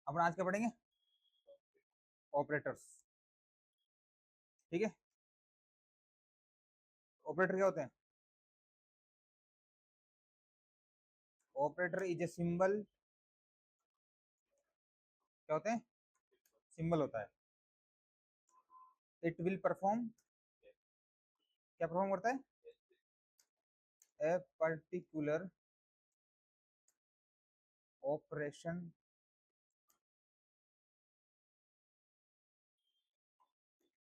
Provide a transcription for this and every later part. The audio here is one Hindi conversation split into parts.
अपन आज क्या पढ़ेंगे? ऑपरेटर्स। ठीक है, ऑपरेटर क्या होते हैं? Operator is a symbol. क्या होते हैं? सिंबल होता है। It will perform. क्या परफॉर्म करता है? A particular operation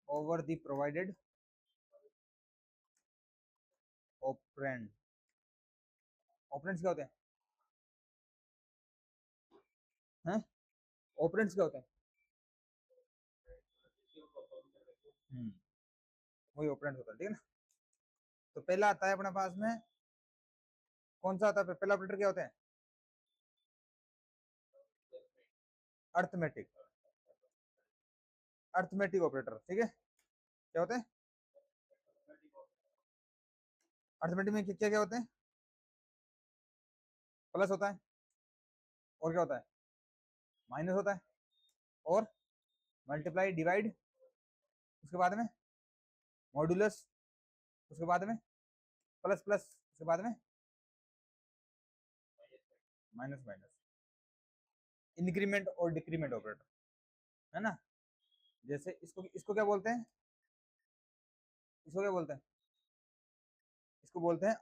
over the provided operand. Operands क्या होते हैं? हैं? ऑपरेंड्स क्या होते हैं? हम्म, वही ऑपरेंड होता है, ठीक है ना। तो पहला आता है अपने पास में, कौन सा आता है पहला ऑपरेटर? क्या होता है? अर्थमेटिक। अर्थमेटिक ऑपरेटर, ठीक है। क्या होते हैं? अर्थमेटिक में क्या क्या होते हैं? प्लस होता है, और क्या होता है? माइनस होता है, और मल्टीप्लाई, डिवाइड, उसके बाद में मॉड्यूलस, उसके बाद में प्लस प्लस, उसके बाद में माइनस माइनस। इंक्रीमेंट और डिक्रीमेंट ऑपरेटर, है ना। जैसे इसको इसको क्या बोलते हैं? इसको क्या बोलते हैं? इसको बोलते हैं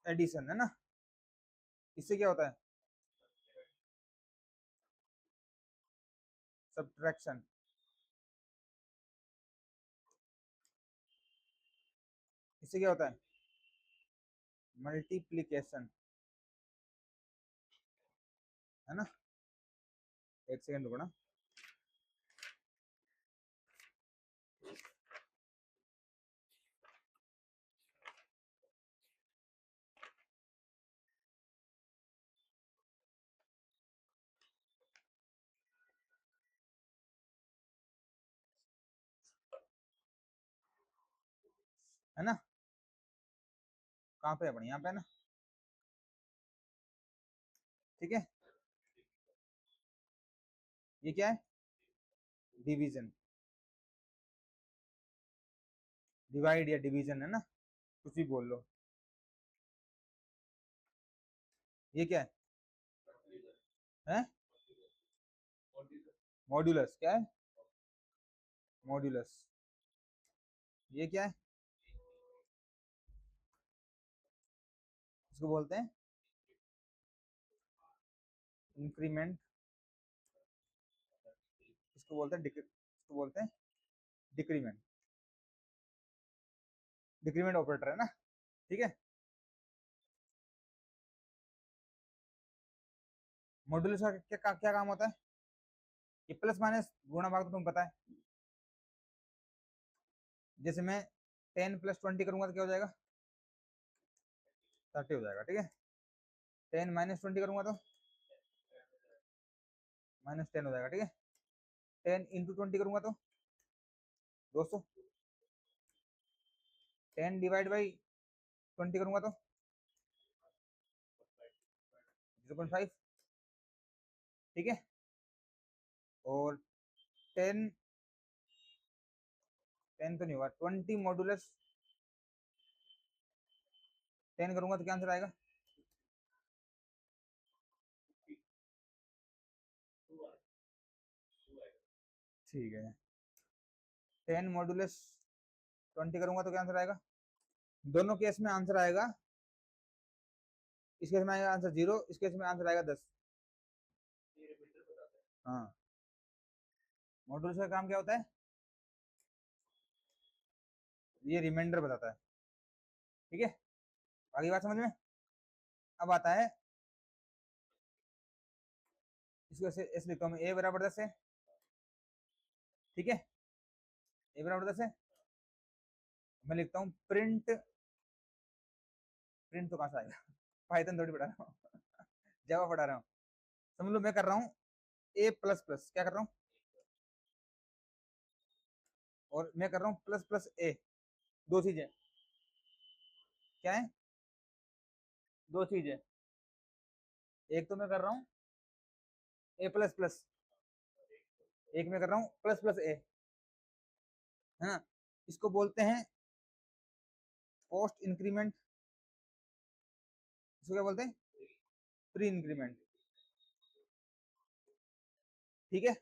एडिशन, है ना। इससे क्या होता है? सब्ट्रैक्शन। इससे क्या होता है? मल्टीप्लीकेशन, है ना। एक सेकंड रुको ना। है ना, कहाँ पे है अपने? यहाँ पे है ना, ठीक है। ये क्या है? डिवीजन, डिवाइड या डिवीजन, है ना, कुछ भी बोल लो। ये क्या है? मॉड्यूलस। क्या है? मॉड्यूलस। ये क्या है? इसको बोलते हैं इंक्रीमेंट। इसको बोलते हैं इसको बोलते हैं डिक्रीमेंट। डिक्रीमेंट ऑपरेटर, है ना, ठीक है। मॉड्यूलस का क्या काम होता है? ये प्लस माइनस गुणा भाग तो तुम्हें पता है। जैसे मैं 10 + 20 करूंगा तो क्या हो जाएगा? 30 हो जाएगा, ठीक है। 10 - 20 करूंगा तो -10 हो जाएगा, ठीक है। 10 × 20 करूंगा तो 200। 10/20 करूंगा तो 0.5, ठीक है। और 10 10 तो नहीं हुआ, 20 मॉड्यूलस 10 करूंगा तो क्या आंसर आएगा? ठीक है। 10 - 20 करूंगा तो क्या आंसर आएगा? दोनों केस में आंसर आएगा। इस केस में आएगा आंसर 0, इस केस में आंसर आएगा 10। हाँ, मॉड्यूलस का काम क्या होता है? ये रिमाइंडर बताता है, ठीक है। आगे बात समझ में। अब आता है, इसको ऐसे लिखता हूँ मैं, a = 10 है, ठीक है। a = 10 है। मैं लिखता हूँ प्रिंट। प्रिंट तो कहाँ से आएगा? पाइथन थोड़ी पढ़ा रहा हूँ, जावा पढ़ा रहा हूँ। समझ लो मैं कर रहा हूँ a++, क्या कर रहा हूँ? और मैं कर रहा हूँ ++a। दो चीजें क्या है? दो चीजें, एक तो मैं कर रहा हूँ ए प्लस प्लस, एक मैं कर रहा हूँ प्लस प्लस ए, है ना। इसको बोलते हैं पोस्ट इंक्रीमेंट, इसको क्या बोलते हैं, प्री इंक्रीमेंट। ठीक है,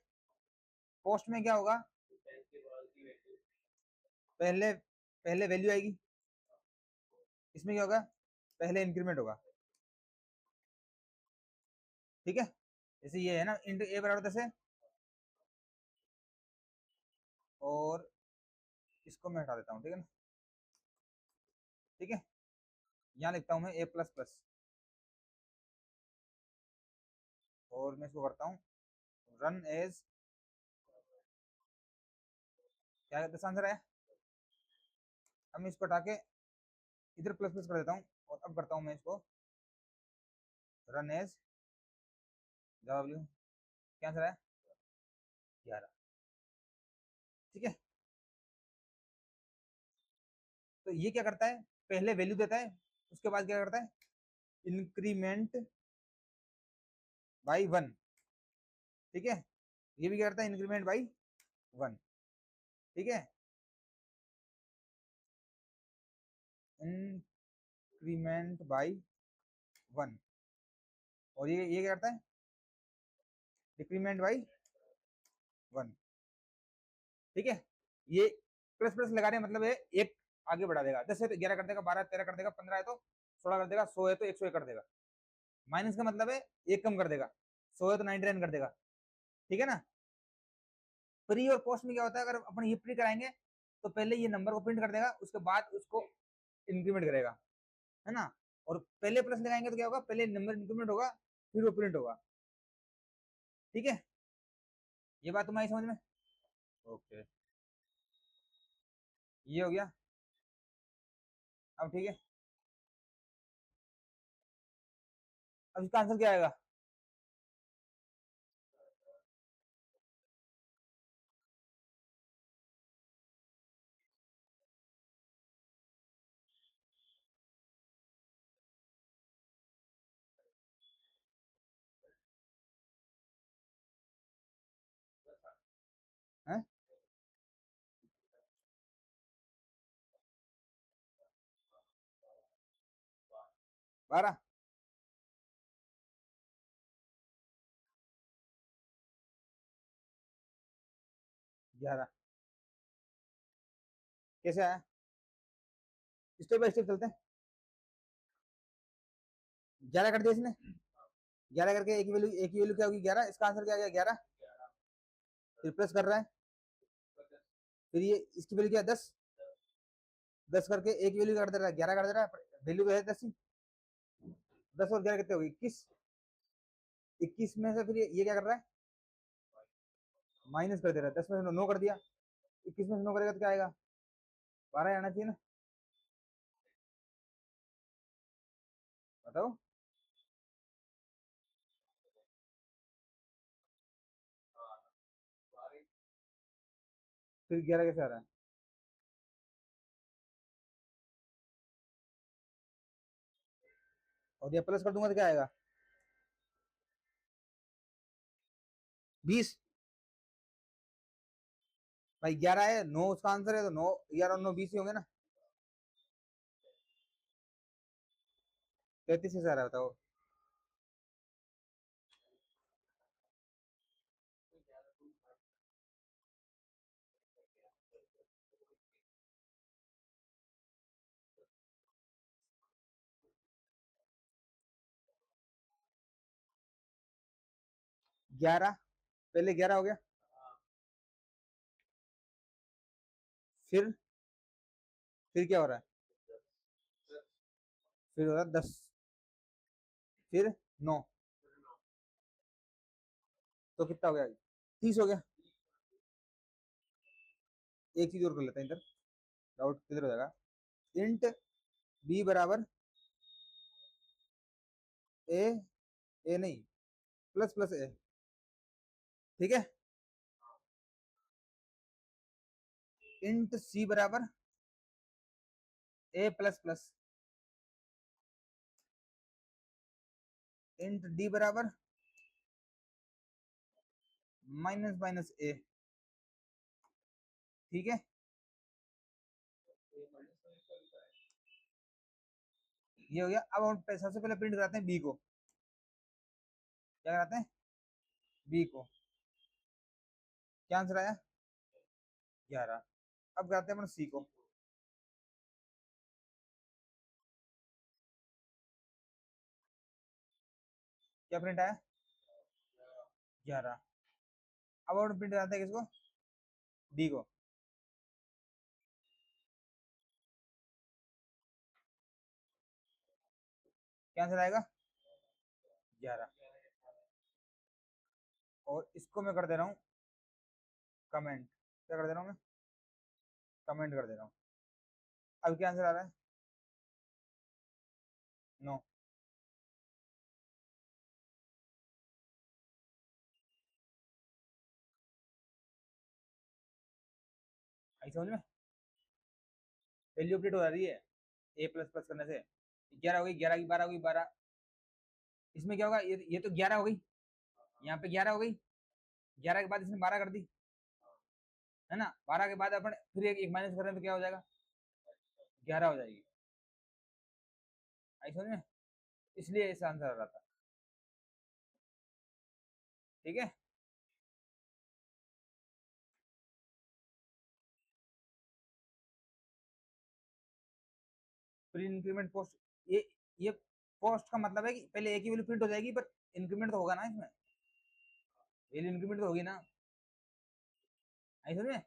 पोस्ट में क्या होगा, पहले पहले वैल्यू आएगी, इसमें क्या होगा, पहले इंक्रीमेंट होगा। ठीक है, जैसे ये है ना, इंटू ए बराबर 10 है, और इसको मैं हटा देता हूँ, ठीक है ना। ठीक है, यहाँ लिखता हूँ मैं ए प्लस प्लस, और मैं इसको करता हूँ रन एज, क्या दस आंसर है। अब मैं इसको हटा के इधर प्लस प्लस कर देता हूँ, और अब करता हूँ मैं इसको रन एज डब्ल्यू, क्या आंसर है, 11। ठीक है, तो ये क्या करता है, पहले वैल्यू देता है, उसके बाद क्या करता है, इंक्रीमेंट बाई 1। ठीक है, ये भी क्या करता है, इंक्रीमेंट बाई 1। ठीक है, इंक्रीमेंट बाई 1, और ये क्या करता है, डिक्रीमेंट बाई 1। ठीक है, ये प्लस प्लस लगा रहे हैं, मतलब ये एक आगे बढ़ा देगा, 10 है तो 11 कर देगा, 12 13 कर देगा, 15 है तो 16 कर देगा, 100 है तो 101 कर देगा। माइनस का मतलब है एक कम कर देगा, 100 है तो 99 कर देगा। ठीक है ना। प्री और पोस्ट में क्या होता है, अगर अपन ये प्री कराएंगे तो पहले ये नंबर को प्रिंट कर देगा, उसके बाद उसको इंक्रीमेंट करेगा, है ना। और पहले प्लस लगाएंगे तो क्या होगा, पहले नंबर इंक्रीमेंट होगा, फिर वो प्रिंट होगा। ठीक है, ये बात तुम्हारी समझ में। ओके, ये हो गया। अब ठीक है, अब इसका आंसर क्या आएगा, है 12, 11, कैसे आया, स्टेप बाय स्टेप चलते हैं। 11 कर दिया इसने, 11 करके एक ही वैल्यू क्या होगी, 11, इसका आंसर क्या आ गया, 11। फिर प्लस कर रहा है, फिर ये इसकी वैल्यू क्या है, 10, 10 करके एक वैल्यू कर दे रहा है, 11 कर दे रहा है, वैल्यू है 10 ही, 10 और 11 कितने हो गए, 21, 21 में से फिर ये क्या कर रहा है, माइनस कर दे रहा है, 10 में से 9 कर दिया, 21 में से 9 करेगा तो क्या आएगा, 12 आना चाहिए ना, बताओ। फिर 11 कैसे आ रहा है, और ये प्लस कर दूंगा तो क्या आएगा, 20। भाई 11 है, 9 उसका आंसर है, तो 9, 11 और 9 20 ही होंगे ना, 33 कैसे आ रहा है बताओ। 11, पहले 11 हो गया, फिर क्या हो रहा है, फिर हो रहा है 10, फिर 9, तो कितना हो गया, 30 हो गया। एक चीज और कर लेते हैं इधर, डाउट क्लियर हो जाएगा। इंट बी बराबर ए, ए नहीं, प्लस प्लस ए। ठीक है, इंट सी बराबर ए प्लस प्लस इंट डी बराबर माइनस माइनस ए, ठीक है। ये हो गया। अब हम सबसे पहले प्रिंट कराते हैं बी को। क्या कराते हैं? बी को। क्या आंसर आया? 11। अब कराते हैं अपन सी को। क्या प्रिंट आया? 11। अब अपन प्रिंट कराते हैं किसको? डी को। क्या आंसर आएगा? 11। और इसको मैं कर दे रहा हूँ कमेंट। क्या कर दे रहा हूँ मैं? कमेंट कर दे रहा हूँ। अब क्या आंसर आ रहा है? 9। आई समझ में? वैल्यू अपडेट हो रही है ए प्लस प्लस करने से। 11 हो गई, 11 की 12 हो गई, 12। इसमें क्या होगा? ये तो 11 हो गई, यहाँ पे 11 हो गई। 11 के बाद इसमें 12 कर दी, है ना। 12 के बाद अपन फिर एक माइनस कर रहे हैं तो क्या हो जाएगा? 11 हो जाएगी। आई समझ में? इसलिए ऐसा आंसर आ रहा था। ठीक है। प्री इंक्रीमेंट पोस्ट, ये पोस्ट का मतलब है कि पहले एक ही वैल्यू प्रिंट हो जाएगी, पर इंक्रीमेंट तो होगा ना इसमें। वैल्यू इंक्रीमेंट तो होगी ना। आई समझ में?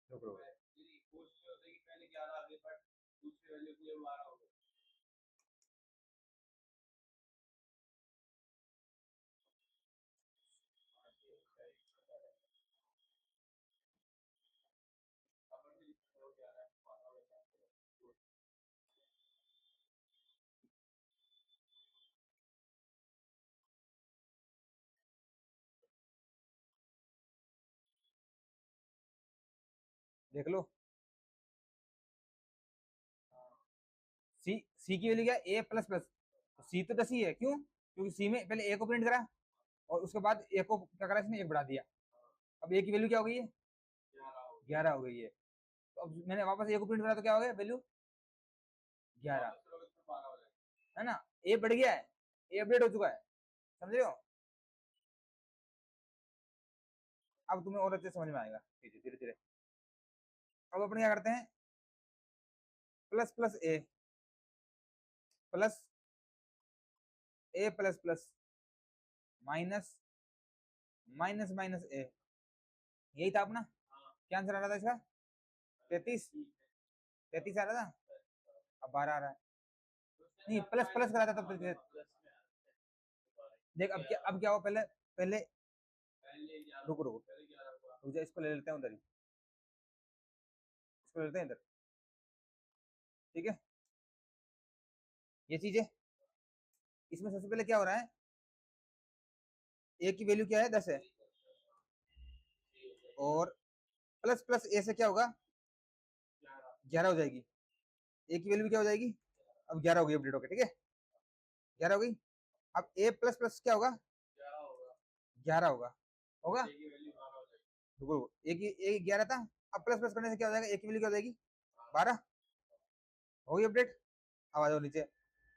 रुक रुक। देख लो। सी की वैल्यू क्या है? ए प्लस प्लस। सी तो 10 ही है, क्यों? क्योंकि सी में पहले ए को प्रिंट करा और उसके बाद ए को क्या करा, इसने एक बढ़ा दिया। अब ए की वैल्यू क्या हो गई है? 11 हो गई है। तो अब मैंने वापस ए को प्रिंट करा तो क्या हो गया वैल्यू? 11, है ना। ए बढ़ गया है, ए अपडेट हो चुका है। समझ रहे हो? अब तुम्हें और अच्छे समझ में आएगा धीरे धीरे धीरे। अब अपन क्या करते हैं? Plus plus A plus A plus plus minus minus minus A, यही था अपना। क्या आंसर आ रहा था इसका? 33। 33 आ रहा था। अब 12 आ रहा है। नहीं, प्लस प्लस करा था तब तो। देख अब क्या हो, पहले पहले रुको रुको रुक जा, इसको ले लेते हैं उधर ही, इसको ले लेते हैं इधर। ठीक है। ये चीज है। इसमें सबसे पहले क्या हो रहा है? ए की वैल्यू क्या है? 10 है। और प्लस प्लस ए से क्या होगा? 11 हो जाएगी। ए की वैल्यू क्या हो जाएगी? अब 11 हो गई अपडेट होकर, ठीक है। 11 हो गई। अब ए प्लस प्लस क्या होगा? 11 होगा। होगा। रुको रुको, एक 11 था। अब प्लस प्लस करने से क्या हो जाएगा? ए की वैल्यू क्या हो जाएगी? 12 हो गई अपडेट। अब आ जाओ नीचे।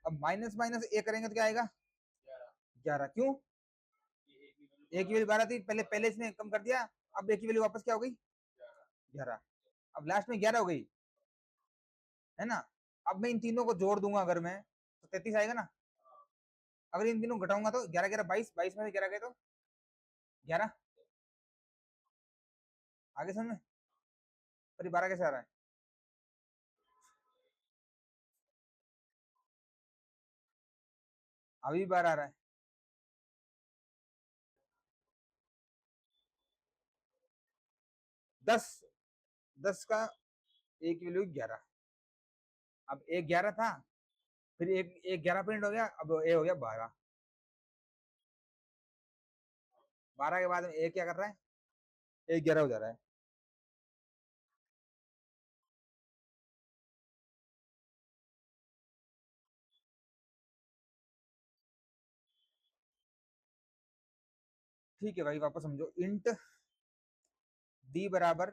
अब माइनस माइनस ए करेंगे तो क्या आएगा? 11। क्यों? ए की वैल्यू 12 थी, पहले पहले इसने कम कर दिया। अब ए की वैल्यू वापस क्या हो गई? 11। अब लास्ट में 11 हो गई, है ना। अब मैं इन तीनों को जोड़ दूंगा अगर मैं, तो 33 आएगा ना। अगर इन तीनों घटाऊंगा तो 11 11 22, 22 में से 11 गए तो 11। आगे समझ में? पर 12 कैसे आ रहा है? अभी 12 आ रहा है। 10, 10 का ए की वैल्यू 11। अब एक 11 था, फिर एक एक 11 प्रिंट हो गया, अब ए हो गया 12। 12 के बाद में ए क्या कर रहा है? एक 11 हो जा रहा है। ठीक है भाई, वापस समझो। इंट डी बराबर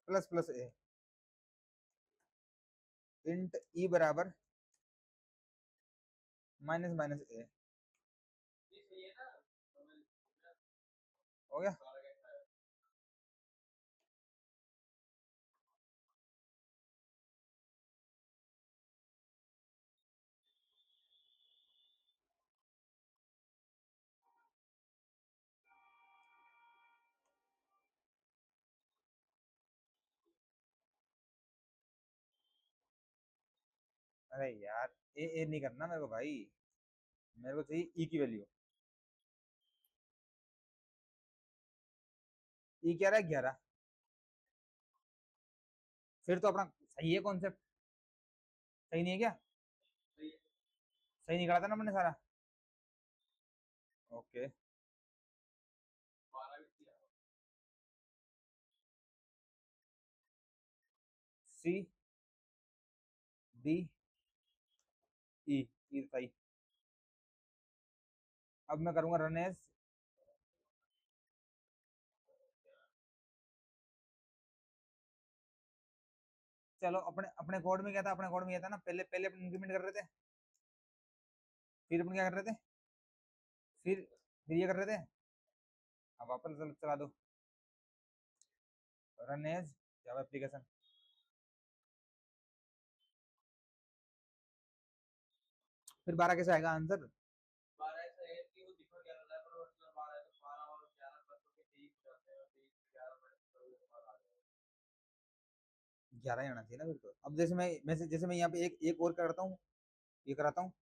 प्लस प्लस ए, इंट ई बराबर माइनस माइनस ए। हो गया? अरे यार, ए नहीं करना मेरे को भाई, मेरे को चाहिए ई की वैल्यू। ई क्या रहा है? 11। फिर तो अपना सही है कॉन्सेप्ट। सही नहीं है क्या? सही निकाला था ना मैंने सारा। ओके। सी डी ई, ई सही। अब मैं करूंगा रन एज। चलो, अपने अपने कोड में क्या था? अपने कोड में ये था ना, पहले पहले अपन इंक्रीमेंट कर रहे थे, फिर अपन क्या कर रहे थे, फिर ये कर रहे थे। अब वापस चला दो, रन एज जावा एप्लीकेशन। फिर 12 कैसे आएगा आंसर? 11 ही आना चाहिए ना फिर तो। अब जैसे जैसे मैं यहाँ पे एक और करता हूँ, ये कराता हूँ।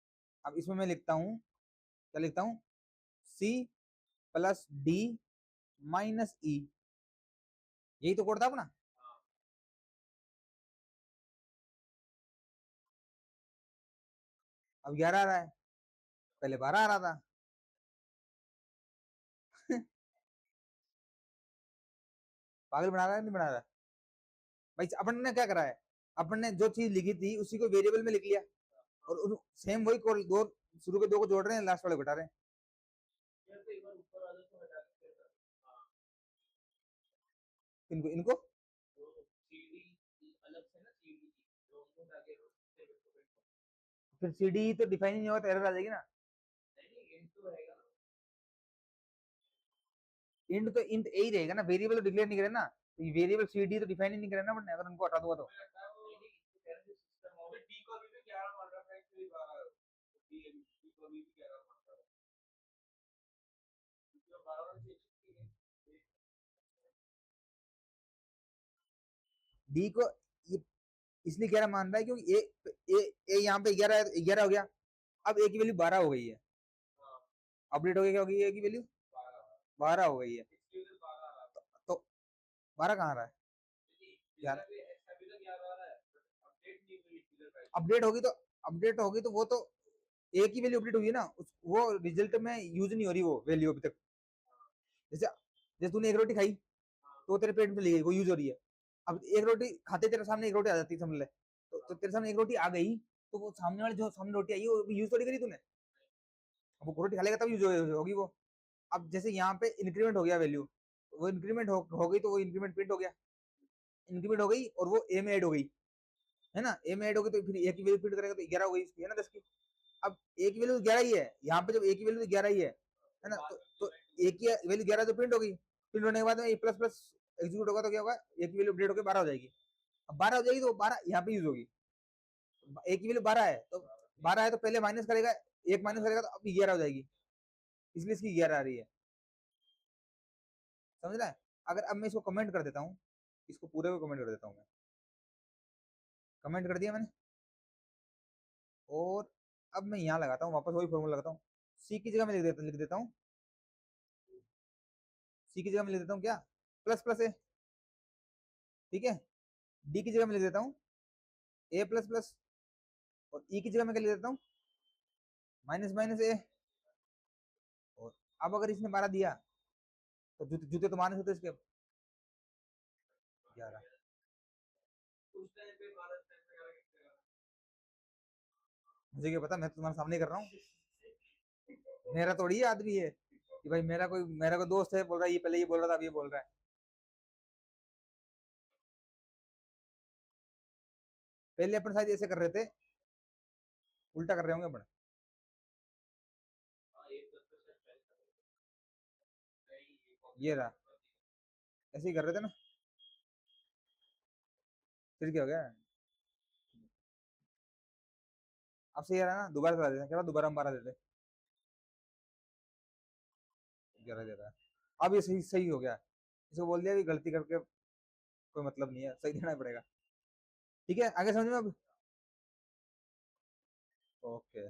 अब इसमें मैं लिखता हूँ, क्या लिखता हूँ? सी प्लस डी माइनस ई, यही तो कोड था अपना। अब 11 आ रहा है, पहले 12 आ रहा था। पागल बना रहा है नहीं बना रहा? भाई अपन ने क्या करा है, अपन ने जो चीज लिखी थी उसी को वेरिएबल में लिख लिया, और सेम वही दो, शुरू के दो को जोड़ रहे हैं, लास्ट वाले को घटा रहे हैं। इनको इनको फिर सी डी तो डिफाइन ही नहीं होगा तो एरर आ जाएगी ना। इंट तो इंट ए ही रहेगा ना, वेरिएबल तो डिक्लेयर नहीं करे ना, तो वेरिएबल सी डी तो डिफाइन ही नहीं करे ना अपन ने, अगर उनको हटा दूंगा तो। डी को इसलिए 11 मान रहा है क्योंकि ए यहाँ पे 11 है, 11 हो गया। अब ए की वैल्यू 12 हो गई है, अपडेट हो गया, क्या हो गई? ए की वैल्यू 12 हो गई है। तो 12 कहाँ रहा है? अपडेट होगी तो, अपडेट होगी तो वो तो ए की वैल्यू अपडेट हुई है ना, वो रिजल्ट में यूज नहीं हो रही वो वैल्यू अभी तक। जैसे जैसे तूने एक रोटी खाई तो तेरे पेट में चली गई, वो यूज हो रही है। अब एक रोटी खाते तेरे सामने एक रोटी आ जाती है, समझ ले, तो तेरे सामने एक रोटी आ गई, तो वो सामने वाले जो सामने रोटी आई वो यूज थोड़ी करी तूने, वो रोटी खा लेगा तब यूज होगी वो। अब जैसे यहाँ पे इंक्रीमेंट हो गया वैल्यू, वो इंक्रीमेंट हो गई, तो वो इंक्रीमेंट प्रिंट हो गया, इंक्रीमेंट हो गई और वो ए में ऐड हो गई, है ना। ए में ऐड हो गई तो फिर ए की वैल्यू प्रिंट करेगा तो 11 हो गई इसकी, है ना, 10 की। अब ए की वैल्यू 11 ही है यहाँ पे, जब ए की वैल्यू 11 ही है ना, तो ए की वैल्यू 11 तो प्रिंट होगी, प्रिंट होने के बाद में ए प्लस प्लस एग्जीक्यूट होगा तो क्या होगा? ए की वैल्यू अपडेट होकर 12 हो जाएगी। अब 12 हो जाएगी तो 12 यहाँ पे यूज होगी। ए की वैल्यू 12 है तो 12 है तो पहले माइनस करेगा, एक माइनस करेगा तो अब 11 हो जाएगी, इसलिए इसकी 11 आ रही है। समझ रहा है? अगर अब मैं इसको कमेंट कर देता हूँ, इसको पूरे को कमेंट कर देता हूँ मैं, कमेंट कर दिया मैंने, और अब मैं यहाँ लगाता हूँ, वापस वही फॉर्मूला लगाता हूँ। सी की जगह मैं लिख देता हूँ, सी की जगह मैं लिख देता हूँ क्या? प्लस प्लस ए, ठीक है। डी की जगह मैं लिख देता हूँ ए प्लस प्लस, और ई की जगह मैं क्या लिख देता हूँ? माइनस माइनस ए। और अब अगर इसने 12 दिया तो जूते जूते तो माइनस होते इसके 11। मुझे क्या पता, मैं तो तुम्हारे सामने कर रहा हूँ। मेरा थोड़ी है आदमी है कि भाई मेरा कोई दोस्त है बोल रहा है, ये पहले ये बोल रहा था अब ये बोल रहा है। पहले अपन शायद ऐसे कर रहे थे, उल्टा कर रहे होंगे अपन। ये रहा, ऐसे ही कर रहे थे ना। फिर क्या हो गया? अब सही आ रहा है ना, दोबारा चला देते हैं, क्या दोबारा हम 12 देते। 11 दे रहा है। अब ये सही सही हो गया। इसको बोल दिया कि गलती करके कोई मतलब नहीं है, सही देना ही पड़ेगा। ठीक है, आगे समझ में अब। Okay.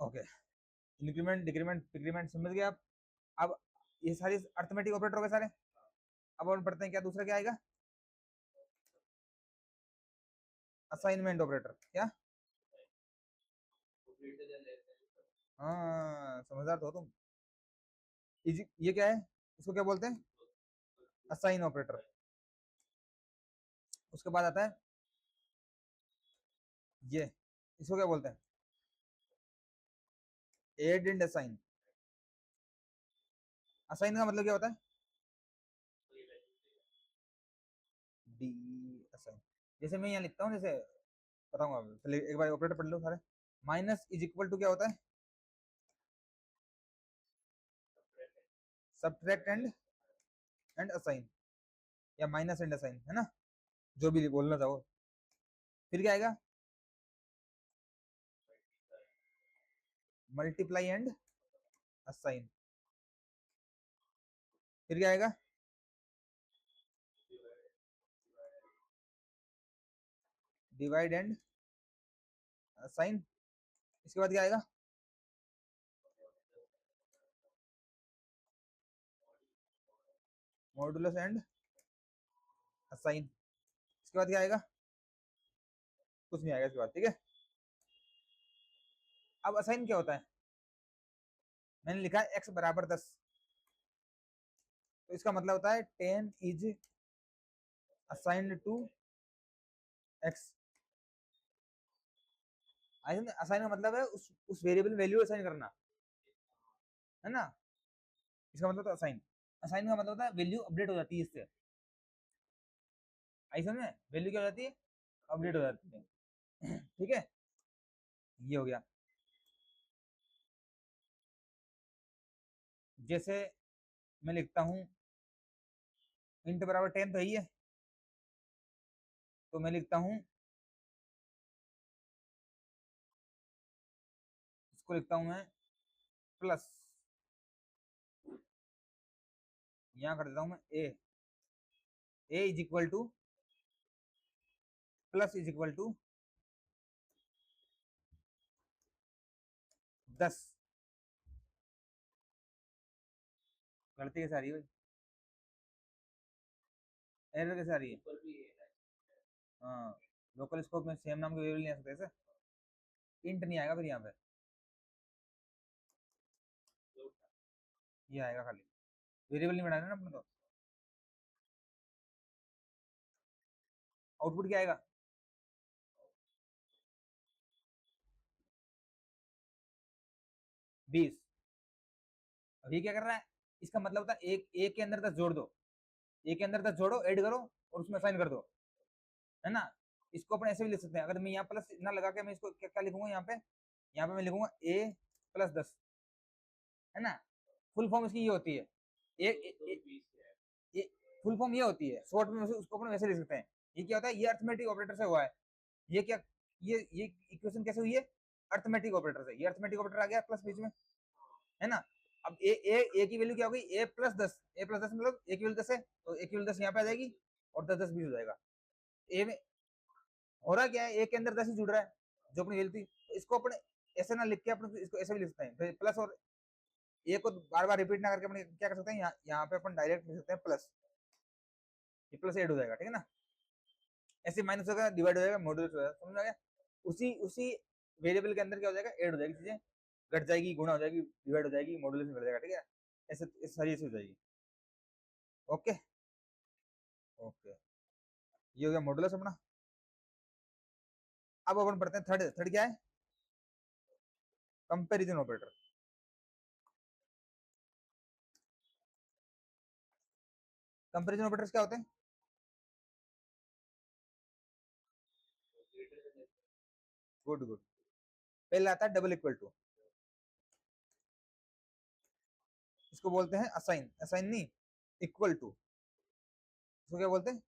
Okay, increment decrement decrement समझ गए आप। अब ये सारे अर्थमेटिक ऑपरेटर हो गए सारे। अब अपन पढ़ते हैं क्या दूसरा क्या आएगा? Assignment operator. क्या? हाँ, समझदार तो हो तुम। ये क्या है? इसको क्या बोलते हैं? Assign operator. उसके बाद आता है ये, इसको क्या बोलते हैं? Add and assign. असाइन का मतलब क्या होता है? D assign. जैसे मैं यहाँ लिखता हूँ, जैसे बताऊंगा, चलिए एक बार ऑपरेटर पढ़ लो सारे। माइनस इज इक्वल टू क्या होता है? सब्ट्रैक्ट एंड असाइन, या माइनस एंड असाइन, है ना? जो भी बोलना चाहो। फिर क्या आएगा? Multiply and assign. फिर क्या आएगा? Divide and assign. इसके बाद क्या आएगा? Modulus and assign. इसके बाद क्या आएगा? कुछ नहीं आएगा इसके बाद, ठीक है। अब असाइन क्या होता है? मैंने लिखा है x बराबर 10, तो इसका मतलब होता है 10 is assigned to x। Assign का मतलब है उस वेरिएबल वैल्यू असाइन करना, है ना? इसका मतलब तो असाइन, असाइन का मतलब होता है वैल्यू अपडेट हो जाती है इससे। आई समझ में? वैल्यू क्या हो जाती है? अपडेट हो जाती है। ठीक है, ये हो गया। जैसे मैं लिखता हूं इंट बराबर 10 तो ही है, तो मैं लिखता हूं, इसको लिखता हूं मैं प्लस, यहां कर देता हूं मैं A is equal to, plus is equal to 10। गलती कैसे आ रही है भाई? एरर कैसे आ रही है? हाँ, लोकल स्कोप में सेम नाम के वेरिएबल नहीं आ सकते ऐसे। इंट नहीं आएगा फिर यहाँ पे, ये आएगा खाली। वेरिएबल नहीं बनाना ना अपने तो। आउटपुट क्या आएगा? 20। अब ये क्या कर रहा है? इसका मतलब होता है एक के अंदर 10 जोड़ दो, एक के अंदर 10 जोड़ो, ऐड करो और उसमें साइन कर दो, है ना? इसको अपन ऐसे भी लिख सकते हैं, अगर मैं यहाँ प्लस ना लगा के मैं इसको क्या क्या लिखूंगा यहाँ पे मैं लिखूंगा a प्लस 10, है ना? फुल फॉर्म इसकी ये होती है। ये फुल फॉर्म ये होती है, शॉर्ट में उसको अपन वैसे लिख सकते हैं। ये क्या होता है? ये अर्थमेटिक ऑपरेटर से हुआ है। ये क्या, ये इक्वेशन कैसे हुई है? अर्थमेटिक ऑपरेटर से। ये अर्थमेटिक ऑपरेटर आ गया प्लस बीच में, है ना? अब ए की वैल्यू क्या हो गई? ए प्लस दस मतलब ए की वैल्यू 10 है, तो ए की वैल्यू 10 यहाँ पे आ जाएगी और 10 10 20 हो जाएगा। ए में हो रहा क्या है? ए के अंदर 10 ही जुड़ रहा है, जो अपनी वैल्यू थी। तो इसको अपने ऐसे ना लिख के अपन इसको ऐसे भी लिख सकते हैं, प्लस और ए को बार बार रिपीट ना करके अपन क्या कर सकते हैं, यहाँ पे अपन डायरेक्ट लिख सकते हैं प्लस, ये प्लस ऐड हो जाएगा, ठीक है ना? ऐसे माइनस होगा, डिवाइड हो जाएगा, मॉड्यूलस हो जाएगा, समझ आ गया? उसी उसी वेरिएबल के अंदर क्या हो जाएगा? ऐड हो जाएगी चीजें, घट जाएगी, गुणा हो जाएगी, डिवाइड हो जाएगी, मॉड्यूलस में घट जाएगा, ठीक है? ऐसे सारी ऐसे हो जाएगी। ओके। ओके, ये हो गया मॉड्यूलस अपना। अब अपन पढ़ते हैं थर्ड। थर्ड क्या है? Comparison operator. कंपैरिजन ऑपरेटर्स क्या होते हैं? Good good. पहले आता है डबल इक्वल टू, इसको बोलते हैं असाइन। असाइन नहीं, इक्वल टू। इसको क्या बोलते हैं?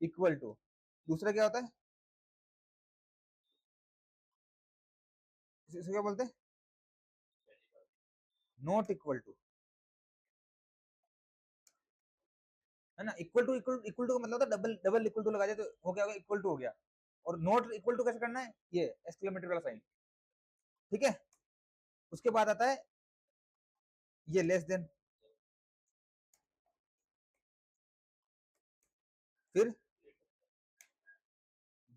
Equal to. दूसरा क्या होता है? इसको क्या बोलते हैं? नॉट इक्वल टू, है ना। इक्वल टू, इक्वल टू का मतलब होता है डबल, डबल इक्वल टू लगा दिया तो हो क्या होगा? इक्वल टू हो गया। और नॉट इक्वल टू कैसे करना है? ये एक्सक्लेमेटरी वाला साइन, ठीक है। उसके बाद आता है ये लेस देन, फिर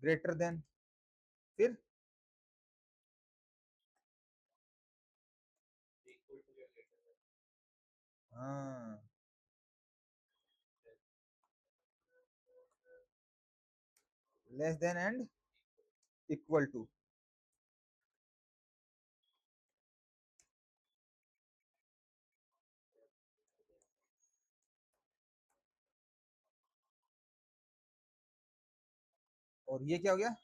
ग्रेटर देन, फिर हाँ less than and equal to. और ये क्या हो गया?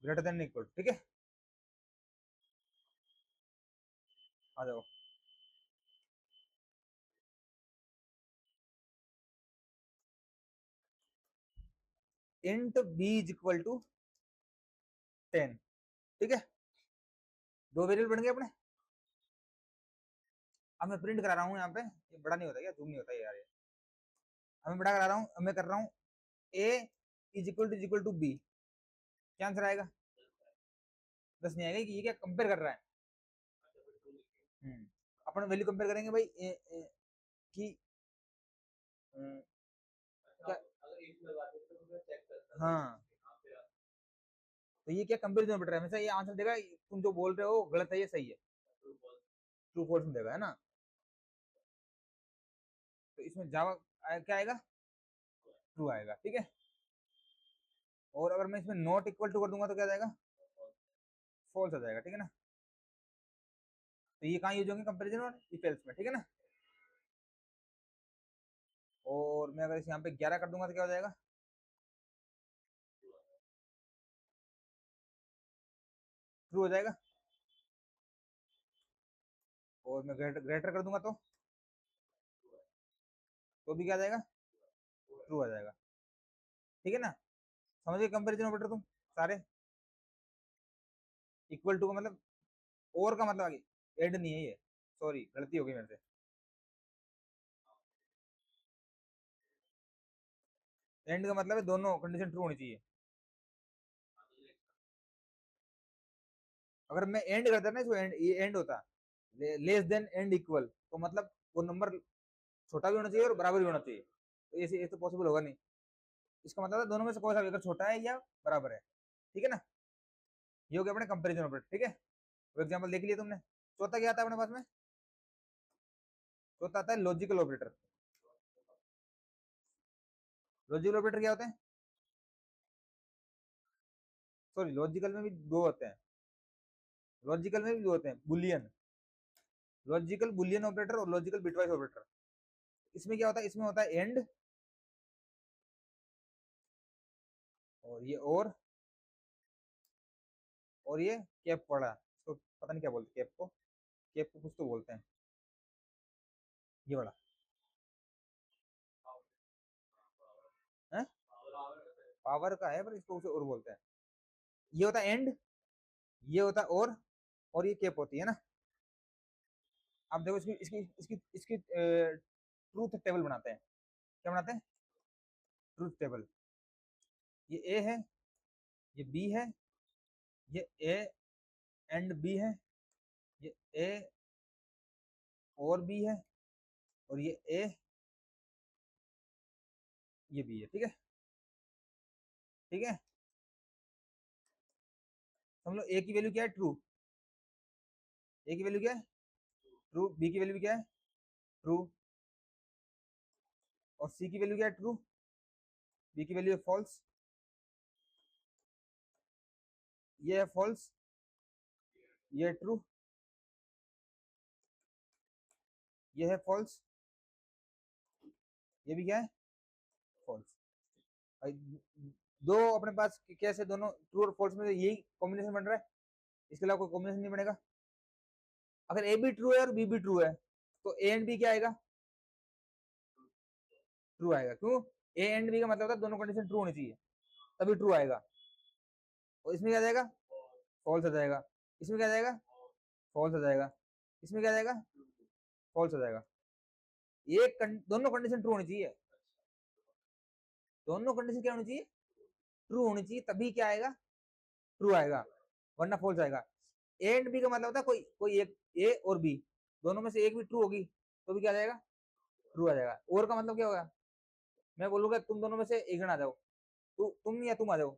ग्रेटर देन इक्वल, ठीक है। आ जाओ। Int B is equal to 10, ठीक है। दो वेरिएबल बन गए अपने। अब मैं प्रिंट करा रहा हूँ यहाँ पे, ये बड़ा नहीं होता क्या? जूम नहीं होता यार ये। अब मैं बड़ा करा रहा हूँ, अब मैं कर रहा हूँ ए इज इक्वल टू बी। क्या आंसर आएगा? 10 नहीं आएगा, ये क्या कंपेयर कर रहा है? अपन वैल्यू कंपेयर करेंगे भाई कि क्या? हाँ, तो ये क्या कंपेरिजन ऑपरेटर है? हमेशा ये आंसर देगा तुम जो बोल रहे हो गलत है, ये सही है। ट्रू फॉल्स में देगा, है ना। तो इसमें जावा क्या आएगा? ट्रू आएगा, ठीक है। और अगर मैं इसमें नॉट इक्वल टू कर दूंगा तो क्या जाएगा? फॉल्स आ जाएगा, ठीक है ना। तो ये कहाँ यूज होंगे? कंपेरिजन और इफ एल्स में, ठीक है ना। और मैं अगर इस यहाँ पे 11 कर दूंगा तो क्या हो जाएगा? ट्रू हो जाएगा। और मैं ग्रेटर ग्रेटर कर दूंगा तो भी क्या आ जाएगा? ट्रू आ जाएगा, ठीक है ना। समझ गए कंपेरिजन ऑपरेटर तुम सारे? इक्वल टू का मतलब, और का मतलब आगे एड नहीं है ये, सॉरी गलती हो गई मेरे से। एंड का मतलब है दोनों कंडीशन ट्रू होनी चाहिए। अगर मैं एंड करता ना इसको, एंड ये एंड होता लेस देन एंड इक्वल, तो मतलब वो नंबर छोटा भी होना चाहिए और बराबर भी होना चाहिए। तो ये तो पॉसिबल होगा नहीं। इसका मतलब है दोनों में से कोई सा भी अगर छोटा है या बराबर है, ठीक है ना। ये हो गया अपने कंपेरिजन ऑपरेटर, ठीक है। वो एग्जांपल देख लिया तुमने। चौथा क्या आता है अपने पास में? चौथा आता है लॉजिकल ऑपरेटर। लॉजिकल ऑपरेटर क्या होते हैं? सॉरी, लॉजिकल में भी दो होते हैं। लॉजिकल में भी दो होते हैं, बुलियन। लॉजिकल बुलियन ऑपरेटर और लॉजिकल बिटवाइज ऑपरेटर। इसमें क्या होता है? इसमें होता है एंड, और ये और ये कैप पड़ा, इसको पता नहीं क्या बोलते, कैप को, कैप को कुछ तो बोलते हैं, ये वाला है। पावर का है पर इसको उसे और बोलते हैं। ये होता है एंड, ये होता है और ये कैप होती है ना। आप देखो इसकी इसकी इसकी इसकी ट्रूथ टेबल बनाते हैं। क्या बनाते हैं? Truth table. ये ए है, ये बी है, ये ए एंड बी है, ये ए और बी है, और ये ए ये बी है, ठीक है। ठीक है, समझ लो ए की वैल्यू क्या है? ट्रू। ए की वैल्यू क्या है? ट्रू। बी की वैल्यू क्या है? ट्रू। और सी की वैल्यू क्या है? ट्रू। बी की वैल्यू है फॉल्स, ये है फॉल्स, ये है ट्रू, ये है फॉल्स, ये भी क्या है फॉल्स। दो अपने पास कैसे दोनों ट्रू और फॉल्स में यही कॉम्बिनेशन बन रहा है, इसके अलावा कोई कॉम्बिनेशन नहीं बनेगा। अगर ए भी ट्रू है और बी भी ट्रू है तो ए एंड बी क्या आएगा, ट्रू आएगा। क्यों, ए एंड बी का मतलब होता है दोनों कंडीशन ट्रू होनी चाहिए तभी ट्रू आएगा। और इसमें क्या जाएगा, फॉल्स आ जाएगा, इसमें क्या जाएगा, फॉल्स आ जाएगा, इसमें क्या जाएगा, फॉल्स आ जाएगा। ये दोनों कंडीशन ट्रू होनी चाहिए, दोनों कंडीशन क्या होनी चाहिए, ट्रू होनी चाहिए, तभी क्या आएगा, ट्रू आएगा, वरना फॉल्स आएगा। ए एंड बी का मतलब होता है कोई कोई एक, ए और बी दोनों में से एक भी ट्रू होगी तो भी क्या आ जाएगा, ट्रू आ जाएगा। और का मतलब क्या होगा, मैं बोलूंगा तुम दोनों में से एक जन आ जाओ, तुम या तुम आ जाओ,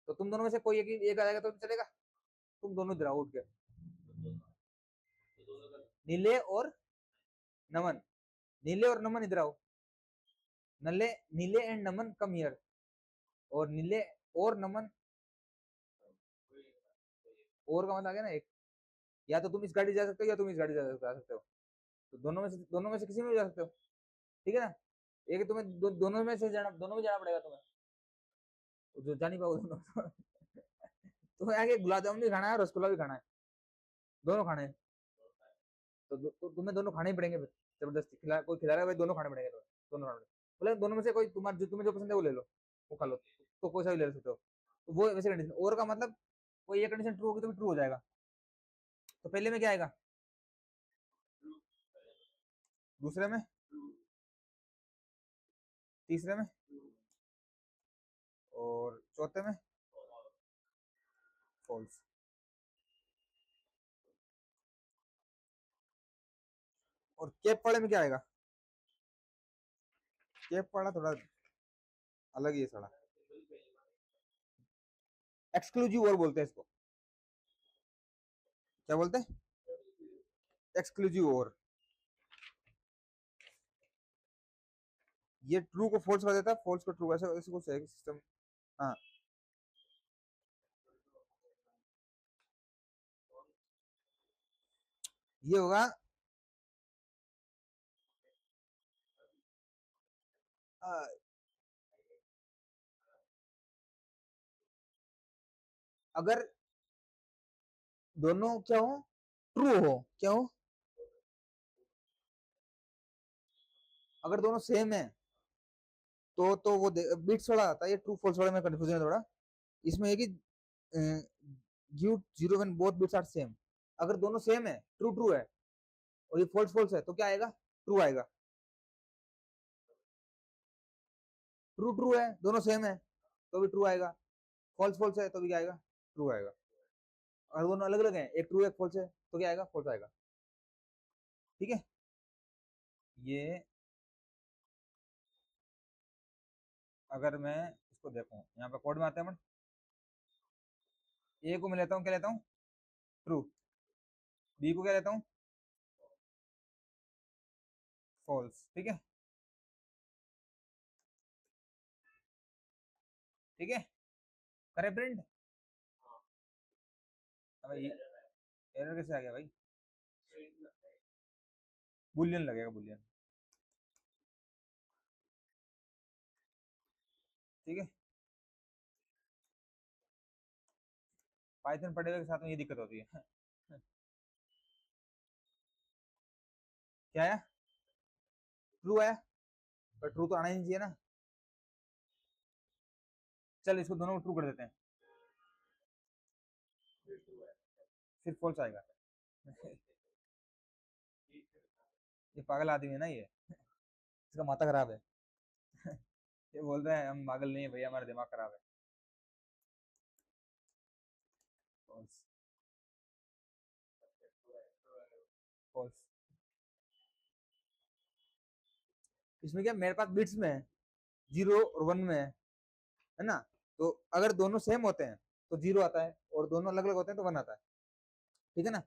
तो तुम दोनों में से कोई एक आ जाएगा तो चलेगा, तुम दोनों इधर आओ उठ के, नीले और नमन, नीले और नमन इधर आओ, नले नीले एंड नमन कम हियर, और नीले और नमन, और का मतलब आ गया ना एक, या तो तुम इस गाड़ी जा सकते हो या तुम इस गाड़ी जा सकते हो, तो दोनों में से किसी में भी जा सकते हो, ठीक है ना। एक तुम्हें दोनों में से जाना, दोनों में जाना पड़ेगा तुम्हें, जो जा नहीं पाओ दोनों तुम्हें आगे गुलाब जामुन भी खाना है, रसगुल्ला भी खाना है, दोनों खाने हैं, तो तुम्हें दोनों खाने ही पड़ेंगे फिर, जबरदस्ती कोई खिला रहा है भाई, दोनों खाने पड़ेंगे तुम्हें, दोनों खाने पड़ेंगे। बोले दोनों में से कोई तुम्हारे जो तुम्हें जो पसंद है वो ले लो, वो खा लो, तो कोई सा भी ले सकते हो, तो वो वैसे कंडीशन। और का मतलब कोई ये कंडीशन ट्रू होगी तो ट्रू हो जाएगा। तो पहले में क्या आएगा, दूसरे में, तीसरे में, और चौथे में फॉल्स। और केप पड़े में क्या आएगा, केप पड़ा थोड़ा अलग ही है साला, एक्सक्लूसिव और बोलते हैं इसको, क्या बोलते हैं, एक्सक्लूसिव और। ये ट्रू को फॉल्स कर देता है, फॉल्स को ट्रू, ऐसे ऐसे कुछ है सिस्टम। हाँ, ये होगा अगर दोनों क्या हो, ट्रू हो, क्या हो, अगर दोनों सेम है तो वो बिट्स वाला आता है, ये ट्रू फॉल्स वाले में कंफ्यूजन है थोड़ा, इसमें है कि give zero when both bits are same. अगर दोनों सेम है, ट्रू ट्रू है, और ये फॉल्स फॉल्स है, तो क्या आएगा, ट्रू आएगा। ट्रू ट्रू है, दोनों सेम है तो भी ट्रू आएगा, फॉल्स फॉल्स है तो भी क्या आएगा, ट्रू आएगा। अगर दोनों अलग अलग हैं, एक ट्रू एक फॉल्स है, तो क्या आएगा, फॉल्स आएगा। ठीक है, ये अगर मैं इसको देखूं, यहाँ पे कोड में आते हैं अपन, ए को मैं लेता हूँ, क्या लेता हूँ, ट्रू, बी को क्या लेता हूँ, फॉल्स। ठीक है, ठीक है, करे प्रिंट। भाई एरर कैसे आ गया भाई, बुलियन लगेगा, बुलियन। ठीक है, पाइथन पढ़े के साथ में ये दिक्कत होती है क्या है, ट्रू है, पर ट्रू तो आना ही नहीं चाहिए ना। चल इसको दोनों को ट्रू कर देते हैं, फिर फॉल्स आएगा ये पागल आदमी है ना ये, इसका माथा खराब है ये बोल रहा है हम पागल नहीं है भैया, हमारा दिमाग खराब है। False, false. इसमें क्या मेरे पास बिट्स में है, जीरो और वन में है ना, तो अगर दोनों सेम होते हैं तो जीरो आता है, और दोनों अलग अलग होते हैं तो वन आता है। ठीक है ना,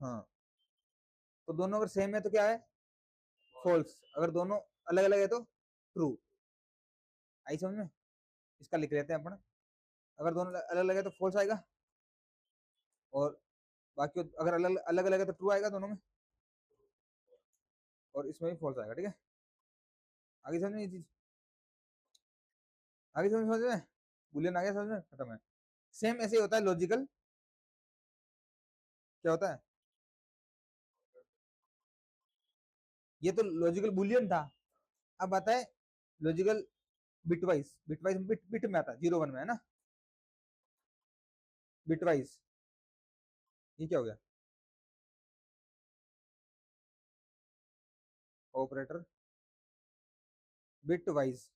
हाँ, तो दोनों अगर सेम है तो क्या है, फॉल्स। अगर दोनों अलग अलग है तो ट्रू। आई समझ में? इसका लिख लेते हैं अपन। अगर दोनों अलग अलग है तो फॉल्स आएगा, और बाकी अगर अलग अलग अलग है तो ट्रू आएगा दोनों में, और इसमें भी फॉल्स आएगा। ठीक है, आगे समझ में ये चीज? आगे समझ में? बुलियन आ गया समझ में? खत्म है। सेम ऐसे ही होता है लॉजिकल। क्या होता है? ये तो लॉजिकल बुलियन था। अब आता है लॉजिकल बिटवाइज। बिटवाइज बिट में आता है, 0 1 में, है ना? बिटवाइज, ये क्या हो गया? Operator bitwise.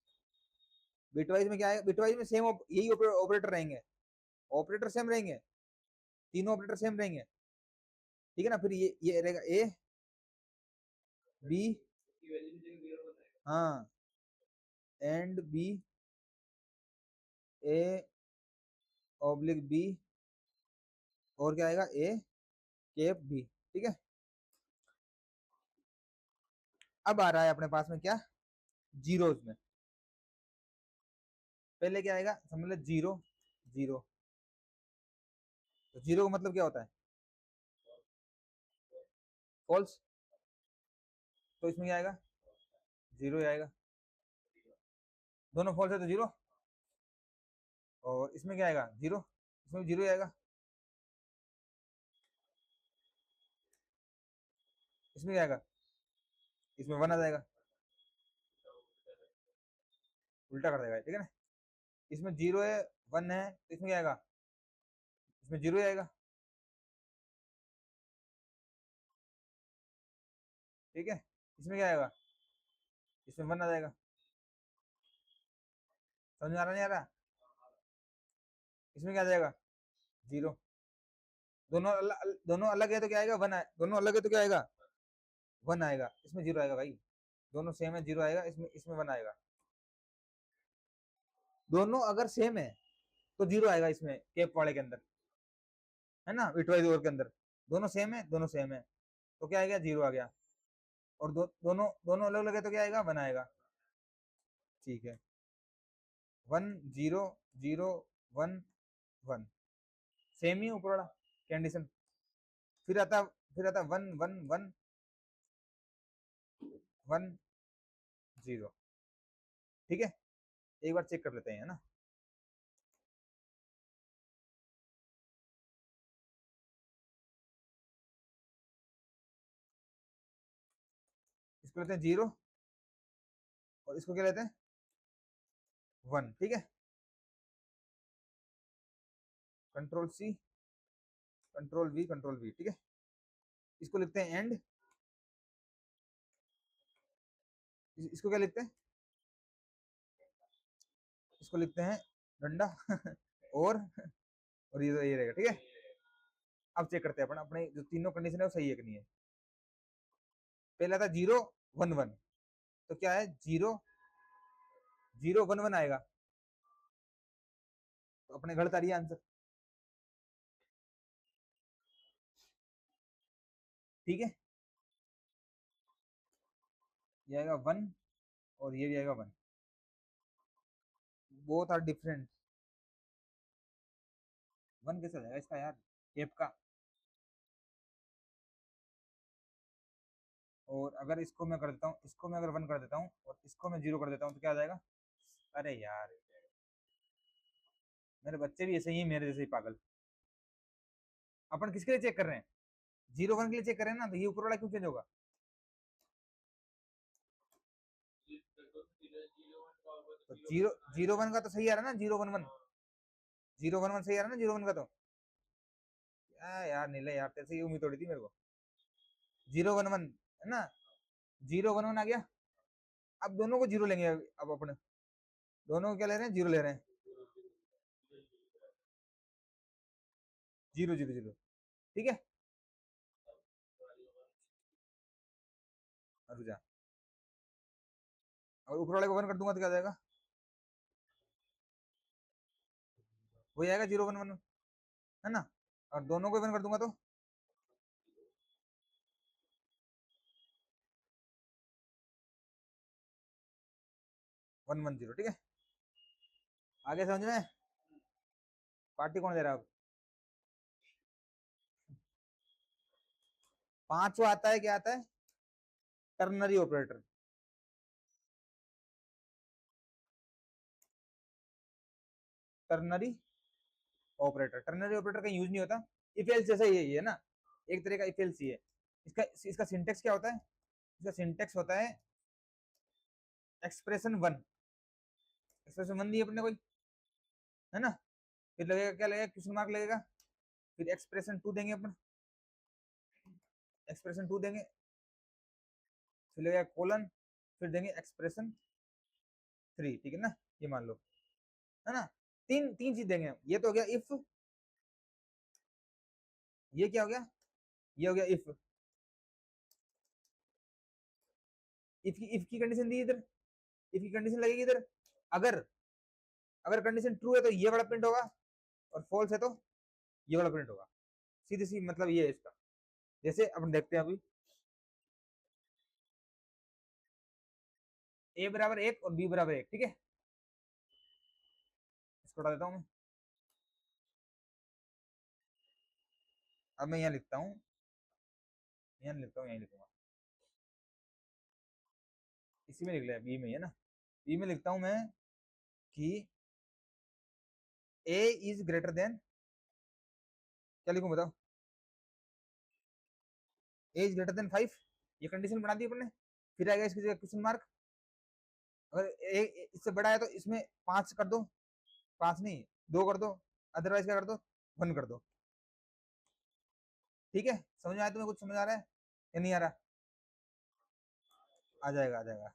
बिटवाइज में क्या है? बिटवाइज में सेम यही ऑपरेटर रहेंगे, ऑपरेटर सेम रहेंगे, तीनों ऑपरेटर सेम रहेंगे। ठीक है ना? फिर ये रहेगा ए बी, हाँ, and B, A oblique B, और क्या आएगा? A cap B. ठीक है, अब आ रहा है अपने पास में क्या? जीरोस में। पहले क्या आएगा? समझ लो 0 0। तो 0 का मतलब क्या होता है? फॉल्स। तो इसमें क्या आएगा? 0 आएगा। दोनों फॉल्स है तो 0। और इसमें क्या आएगा? 0। इसमें 0 आएगा। इसमें क्या आएगा? इसमें 1 आ जाएगा। उल्टा कर देगा। ठीक है ना? इसमें 0 है, 1 है, तो इसमें क्या आएगा? इसमें 0 आएगा। ठीक है, इसमें क्या आएगा? इसमें 1 आ जाएगा। समझ में आ रहा नहीं आ रहा? इसमें क्या आ जाएगा? 0। दोनों अलग है तो क्या आएगा? 1 आए। दोनों अलग है तो क्या आएगा? 1 आएगा। इसमें 0 आएगा भाई। दोनों सेम है, 0 आएगा। इसमें इसमें 1 आएगा। दोनों अगर सेम है तो 0 आएगा इसमें केप वाले के अंदर, है ना? बिटवाइज ओर के अंदर दोनों सेम है, दोनों सेम है, तो क्या आएगा? 0 आ गया। और दोनों दोनों अलग अलग है तो क्या आएगा? 1 आएगा। ठीक है, 1 0 0 1 1, सेम ही ऊपर वाला कंडीशन। फिर आता फिर आता 1 1 1 1 0। ठीक है, एक बार चेक कर लेते हैं, है ना? इसको लेते हैं 0, और इसको क्या लेते हैं? 1। ठीक है, control C, control V, control V. ठीक है, इसको लिखते हैं एंड। इसको क्या लिखते हैं? इसको लिखते हैं डंडा। और ये रहेगा। ठीक है, अब चेक करते हैं अपन अपने जो तीनों कंडीशन है वो सही है कि नहीं है। पहला था 0 1 1, तो क्या है? 0 0 1 1 आएगा, तो अपने गलत आ रही है आंसर। ठीक है, ये आएगा 1, और ये भी आएगा 1। Both are different. 1 कैसे जाएगा इसका यार? केप का। और अगर इसको मैं कर देता हूँ, इसको मैं अगर 1 कर देता हूँ और इसको मैं 0 कर देता हूँ, तो क्या आ जाएगा? अरे यार, मेरे बच्चे भी ऐसे ही, मेरे जैसे ही पागल। अपन किसके लिए चेक कर रहे हैं? 0 1 के लिए चेक कर रहे हैं ना, तो ये ऊपर वाला क्यों चेंज होगा? तो 0 0 1 का तो सही आ रहा है ना? 0 1 1, 0 1 1 सही आ रहा है ना? 0 1 का तो यार नीले यार, तेरे से ये उम्मीद थोड़ी थी मेरे को। 0 1 1, है ना? 0 1 1 आ गया। अब दोनों को 0 लेंगे। अब अपने दोनों को क्या ले रहे हैं? 0 ले रहे हैं। 0 0 0। ठीक है, रुक, और ऊपर वाले को 1 कर दूंगा तो क्या आ जाएगा? वही आएगा 0 1 1, है ना? और दोनों को 1 कर दूंगा तो 110, ठीक है। आगे समझ में? पार्टी कौन दे रहा है अब? 5वां आता है, क्या आता है? Ternary operator. Ternary operator, ternary operator का यूज नहीं होता। इफ एल्स जैसा ही है ना, एक तरह का इफ एल्स ही है। इसका सिंटेक्स क्या होता है? इसका सिंटेक्स होता है एक्सप्रेशन 1। एक्सप्रेशन 1 दी अपने कोई, है ना? फिर लगेगा, क्या लगेगा? क्वेश्चन मार्क लगेगा। फिर एक्सप्रेशन 2 देंगे अपन, एक्सप्रेशन 2 देंगे, फिर लगेगा कोलन, फिर देंगे एक्सप्रेशन 3, ठीक है ना? ये मान लो, है ना? तीन तीन चीज देंगे। ये तो हो गया इफ, ये क्या हो गया? ये हो गया इफ। इफ की कंडीशन दी इधर, इफ की कंडीशन लगेगी इधर। अगर अगर कंडीशन ट्रू है तो ये वाला प्रिंट होगा, और फॉल्स है तो ये वाला प्रिंट होगा। सीधी सी मतलब ये है इसका। जैसे अपन देखते हैं अभी a बराबर 1 और b बराबर 1, ठीक है। इसको हटा देता हूं मैं। अब मैं यहाँ लिखता हूँ, यहाँ लिखता हूँ, यहीं लिखूंगा, इसी में लिख लिया, बी में है ना। बी में लिखता हूं मैं कि a इज ग्रेटर देन, क्या लिखूं बताओ? a इज ग्रेटर देन 5, ये कंडीशन बना दी अपने। फिर आएगा इसकी जगह क्वेश्चन मार्क। अगर a इससे बड़ा है तो इसमें 5 कर दो, 5 नहीं 2 कर दो, अदरवाइज क्या कर दो? 1 कर दो, ठीक है। समझ में आया तुम्हें? कुछ समझ आ रहा है या नहीं आ रहा? आ जाएगा, आ जाएगा।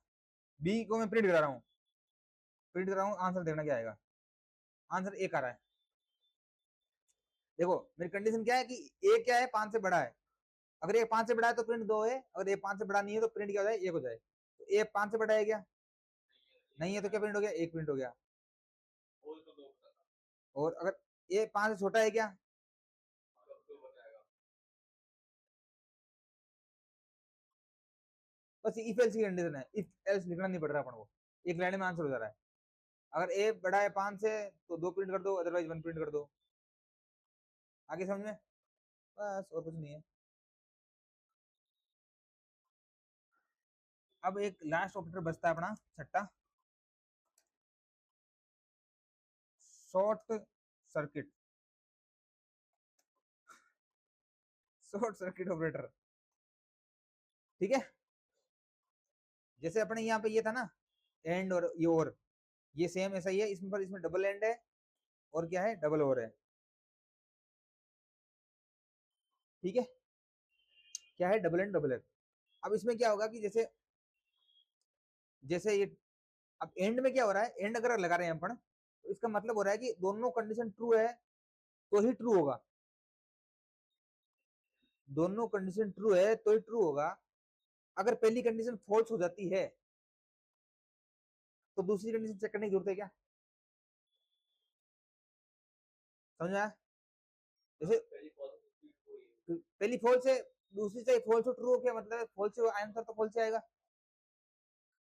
बी को मैं प्रिंट करा रहा हूँ, प्रिंट कर रहा हूँ, आंसर देखना क्या आएगा। आंसर 1 आ रहा है। देखो मेरी कंडीशन क्या है कि ए क्या है? 5 से बड़ा है। अगर ये 5 से बड़ा है तो प्रिंट 2 है, अगर ये 5 से बड़ा नहीं है तो प्रिंट क्या हो जाए? 1 हो जाए। तो ए 5 से बड़ा है क्या? नहीं है तो क्या प्रिंट हो गया? 1 प्रिंट हो गया। और अगर ये 5 से छोटा है क्या? बस इफ एल्स की कंडीशन है, इफ एल्स लिखना नहीं पड़ रहा अपन को, एक लाइन में आंसर हो जा रहा है। अगर ए बड़ा है 5 से तो 2 प्रिंट कर दो, अदरवाइज 1 प्रिंट कर दो। आगे समझ में? बस और कुछ नहीं है। अब एक लास्ट ऑपरेटर बचता है अपना छठा, short circuit. Short circuit operator, ठीक है। जैसे अपने यहाँ पे ये था ना, एंड और ये और, ये सेम ऐसा ही है इसमें, पर इसमें डबल एंड है और क्या है? डबल और है, ठीक है। क्या है? Double and double and. अब इसमें क्या होगा कि जैसे जैसे ये, अब एंड में क्या हो रहा है? एंड अगर लगा रहे हैं अपन तो इसका मतलब हो रहा है कि दोनों कंडीशन ट्रू है तो ही ट्रू होगा, दोनों कंडीशन ट्रू है तो ही ट्रू होगा। अगर पहली कंडीशन फॉल्स हो जाती है तो दूसरी कंडीशन चेक करने की जरूरत है क्या? समझ आया? जैसे पहली फॉल्स है, दूसरी चाहे फॉल्स हो ट्रू हो, क्या मतलब है? फॉल्स हो आंसर तो फॉल्स आएगा,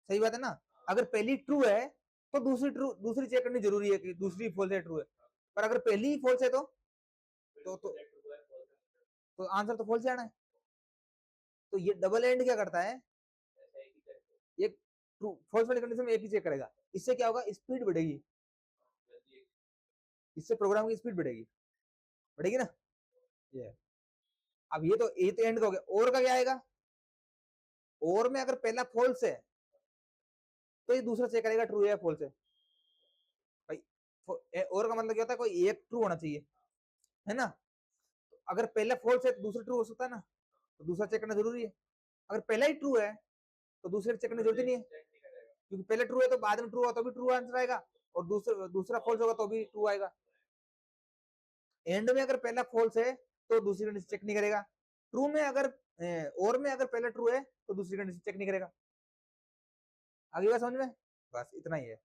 सही बात है ना। अगर पहली ट्रू है तो दूसरी चेक करनी जरूरी है कि दूसरी फॉल्स है ट्रू है। पर अगर पहली ही फॉल्स है तो आंसर तो फॉल्स आना है। तो ये डबल एंड क्या करता है? ये ट्रू फॉल्स वाली कंडीशन में एक ही चेक करेगा। इससे क्या होगा? स्पीड बढ़ेगी, इससे प्रोग्राम की स्पीड बढ़ेगी, बढ़ेगी ना। ये अब ये तो एंड का हो गया। और का क्या आएगा? और में अगर पहला फॉल्स है तो ये दूसरा चेक करेगा ट्रू है फॉल्स है भाई। और का मतलब क्या होता है? कोई एक ट्रू होना चाहिए, है ना। तो अगर पहला फॉल्स है तो दूसरा ट्रू हो सकता है ना, तो दूसरा चेक करना जरूरी है। अगर पहला ही ट्रू है तो दूसरे चेक करने की जरूरत नहीं है, क्योंकि पहले ट्रू है तो बाद में ट्रू हुआ तो भी ट्रू आंसर आएगा, और दूसरा फॉल्स होगा तो भी ट्रू आएगा। एंड में अगर पहला फॉल्स है तो दूसरी कंडीशन चेक नहीं करेगा। ट्रू में अगर और में अगर पहला ट्रू है तो दूसरी कंडीशन चेक नहीं करेगा। आगे बात समझ में? बस इतना ही है।